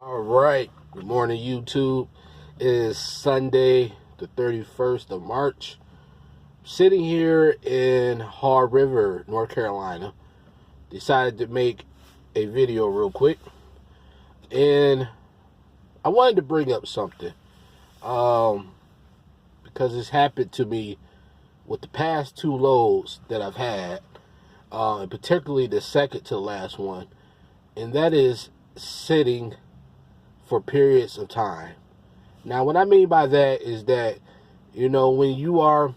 All right. Good morning, YouTube. It is Sunday, the 31st of March. Sitting here in Haute River, North Carolina. Decided to make a video real quick. And I wanted to bring up something. Because it's happened to me with the past two loads that I've had. And particularly the second to the last one. And that is sitting for periods of time. Now, what I mean by that is that, when you are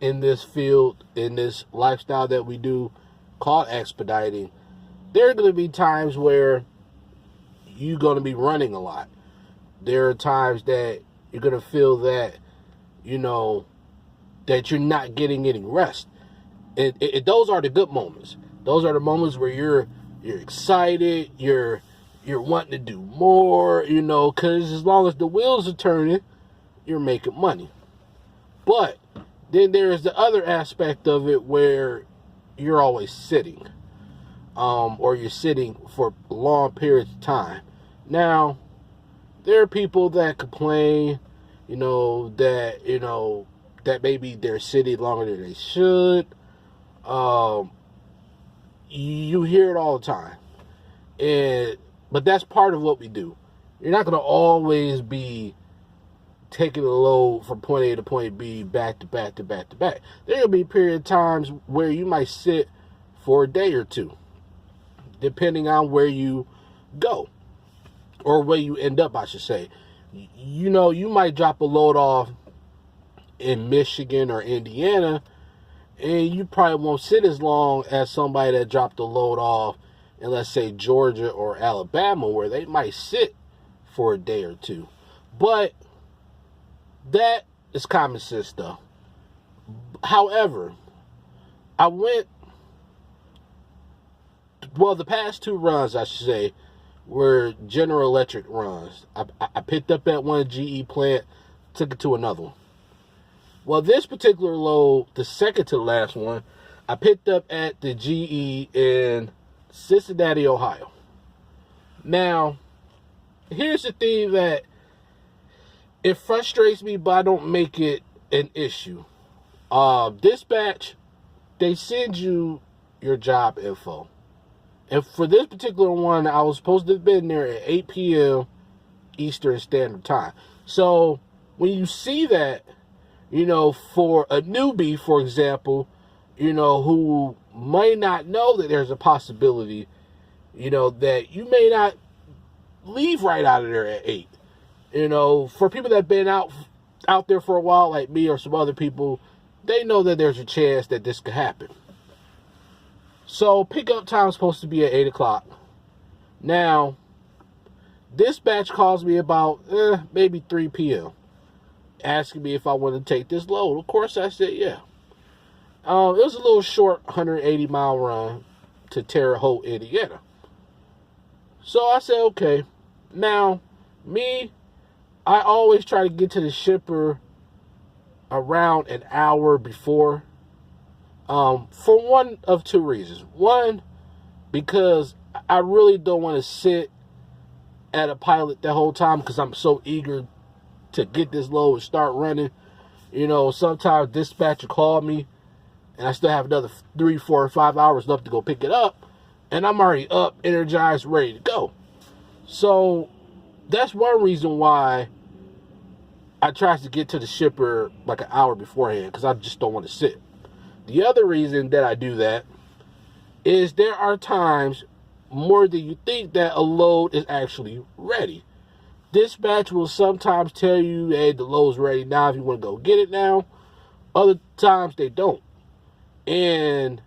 in this field, in this lifestyle that we do called expediting, there are going to be times where you're going to be running a lot. There are times that you're going to feel that, that you're not getting any rest. And those are the good moments. Those are the moments where you're excited, you're wanting to do more, because as long as the wheels are turning, you're making money. But then there's the other aspect of it where you're always sitting, or you're sitting for long periods of time. Now, there are people that complain, that maybe they're sitting longer than they should. You hear it all the time. But that's part of what we do. You're not going to always be taking a load from point A to point B back to back to back to back. There will be a period of times where you might sit for a day or two, depending on where you go, or where you end up, I should say. You might drop a load off in Michigan or Indiana, and you probably won't sit as long as somebody that dropped a load off in, let's say, Georgia or Alabama, where they might sit for a day or two. But that is common sense stuff. However, the past two runs, I should say, were General Electric runs. I picked up at one GE plant, took it to another one. Well, this particular load, the second to the last one, I picked up at the GE in Cincinnati, Ohio. Now, here's the thing that it frustrates me, but I don't make it an issue. Dispatch, they send you your job info. And for this particular one, I was supposed to have been there at 8 p.m. Eastern Standard Time. So, when you see that, for a newbie, for example, who may not know that there's a possibility, that you may not leave right out of there at 8. For people that have been out there for a while, like me or some other people, they know that there's a chance that this could happen. So pickup time is supposed to be at 8 o'clock. Now, dispatch calls me about maybe 3 p.m. asking me if I want to take this load. Of course, I said yeah. It was a little short 180-mile run to Terre, Haute, Indiana. So I said, okay. Now, I always try to get to the shipper around an hour before. For one of two reasons. One, because I really don't want to sit at a pilot the whole time because I'm so eager to get this load and start running. Sometimes dispatcher call me and I still have another 3, 4, or 5 hours left to go pick it up, and I'm already up, energized, ready to go. So that's one reason why I try to get to the shipper like an hour beforehand, because I just don't want to sit. The other reason that I do that is there are times, more than you think, that a load is actually ready. Dispatch will sometimes tell you, hey, the load's ready now if you want to go get it now. Other times they don't. And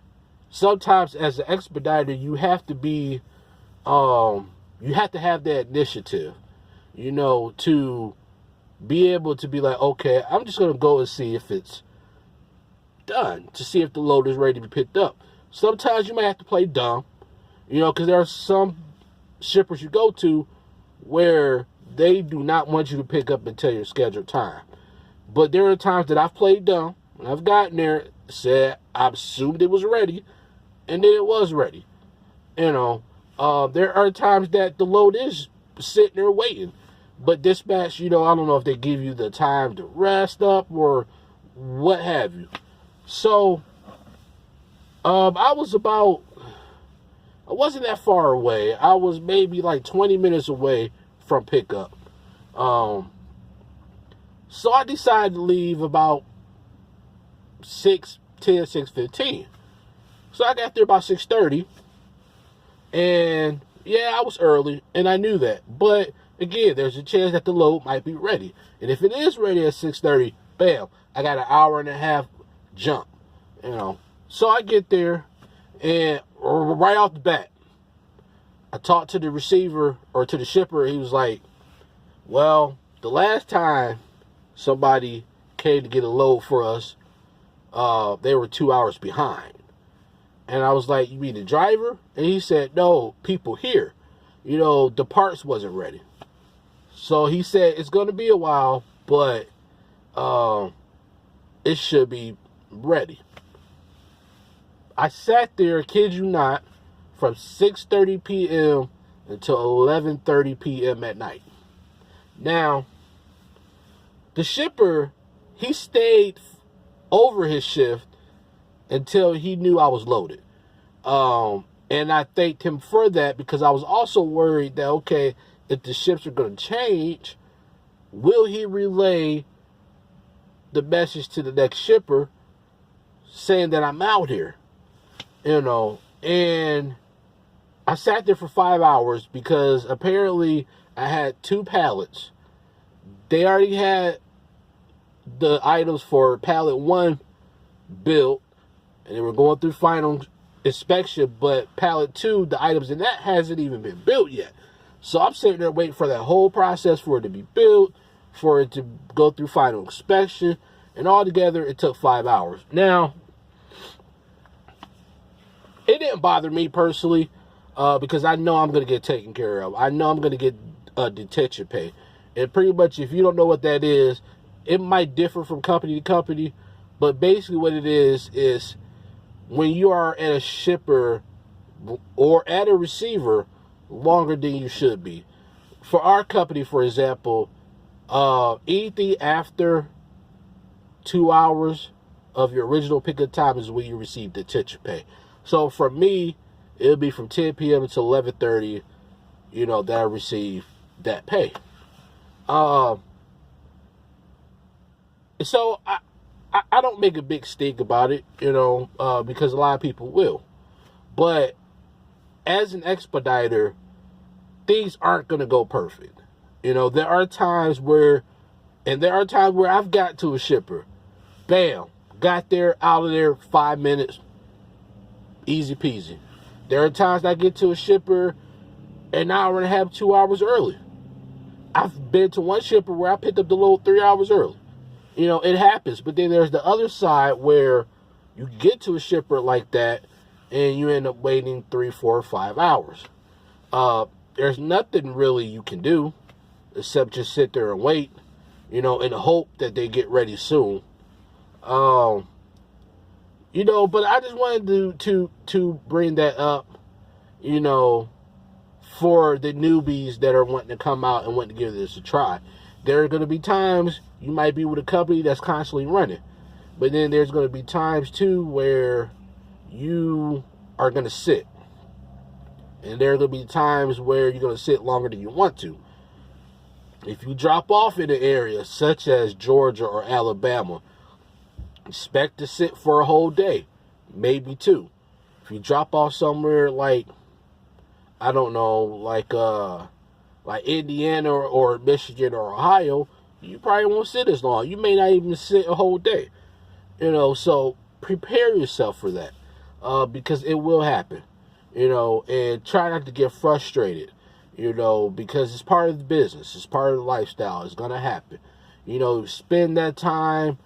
sometimes as an expediter, you have to be, you have to have that initiative, to be able to be like, okay, I'm just going to go and see if it's done, to see if the load is ready to be picked up. Sometimes you might have to play dumb, because there are some shippers you go to where they do not want you to pick up until your scheduled time. But there are times that I've played dumb, and I've gotten there, said I assumed it was ready, and then it was ready. There are times that the load is sitting there waiting. But dispatch, I don't know if they give you the time to rest up or what have you. So, I wasn't that far away. I was maybe like 20 minutes away from pickup. So I decided to leave about 6:15. So I got there about 6:30. And yeah, I was early, and I knew that. But again, there's a chance that the load might be ready. And if it is ready at 6:30, bam, I got an hour and a half jump. So I get there, and right off the bat, I talked to the receiver or to the shipper. He was like, well, the last time somebody came to get a load for us, they were 2 hours behind. And I was like, you mean the driver? And he said, no, people here. The parts wasn't ready. So he said, it's going to be a while, but it should be ready. I sat there, kid you not, from 6:30 p.m. until 11:30 p.m. at night. Now, the shipper, he stayed over his shift until he knew I was loaded. And I thanked him for that, because I was also worried that, okay, if the shifts are going to change, will he relay the message to the next shipper saying that I'm out here? And I sat there for 5 hours because apparently I had 2 pallets. They already had the items for pallet 1 built, and they were going through final inspection, but pallet 2, the items in that hasn't even been built yet. So I'm sitting there waiting for that whole process for it to be built, for it to go through final inspection, and altogether it took 5 hours. Now, it didn't bother me personally, because I know I'm going to get taken care of. I know I'm going to get detention pay. And pretty much, if you don't know what that is, it might differ from company to company, but basically what it is when you are at a shipper or at a receiver longer than you should be. For our company, for example, anything after 2 hours of your original pickup time is when you receive detention pay. So for me, it'll be from 10 p.m. until 11:30, that I receive that pay. So I don't make a big stink about it, because a lot of people will. But as an expediter, things aren't going to go perfect. There are times where I've got to a shipper, bam, got there, out of there, 5 minutes, easy peasy. There are times I get to a shipper an hour and a half, 2 hours early. I've been to one shipper where I picked up the load 3 hours early. It happens. But then there's the other side where you get to a shipper like that and you end up waiting 3, 4, 5 hours. There's nothing really you can do except just sit there and wait, and hope that they get ready soon. But I just wanted to bring that up, for the newbies that are wanting to come out and wanting to give this a try. There are going to be times you might be with a company that's constantly running, but then there's going to be times too where you are going to sit, and there are going to be times where you're going to sit longer than you want to. If you drop off in an area such as Georgia or Alabama, expect to sit for a whole day, maybe 2. If you drop off somewhere like, I don't know, like Indiana or Michigan or Ohio, you probably won't sit as long. You may not even sit a whole day. So prepare yourself for that, because it will happen. And try not to get frustrated, because it's part of the business. It's part of the lifestyle. It's going to happen. Spend that time,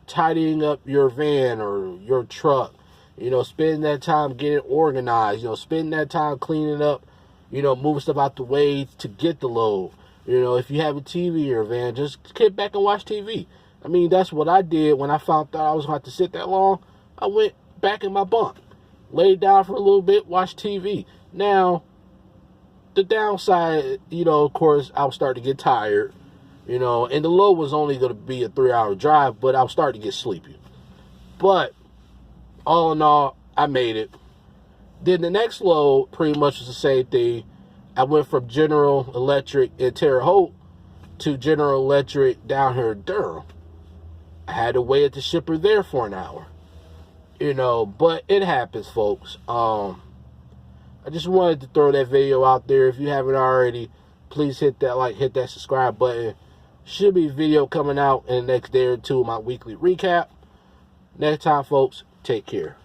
tidying up your van or your truck. Spend that time getting organized. Spend that time cleaning up, moving stuff out the way to get the load. If you have a TV in your van, just sit back and watch TV. I mean, that's what I did when I found out I was going to have to sit that long. I went back in my bunk, laid down for a little bit, watched TV. Now, the downside, you know, of course, I was starting to get tired, you know, and the load was only going to be a 3-hour drive, but I was starting to get sleepy. But all in all, I made it. Then the next load pretty much was the same thing. I went from General Electric in Terre Haute to General Electric down here in Durham. I had to wait at the shipper there for an hour. You know, but it happens, folks. I just wanted to throw that video out there. If you haven't already, please hit that like, hit that subscribe button. Should be a video coming out in the next day or two, my weekly recap. Next time, folks, take care.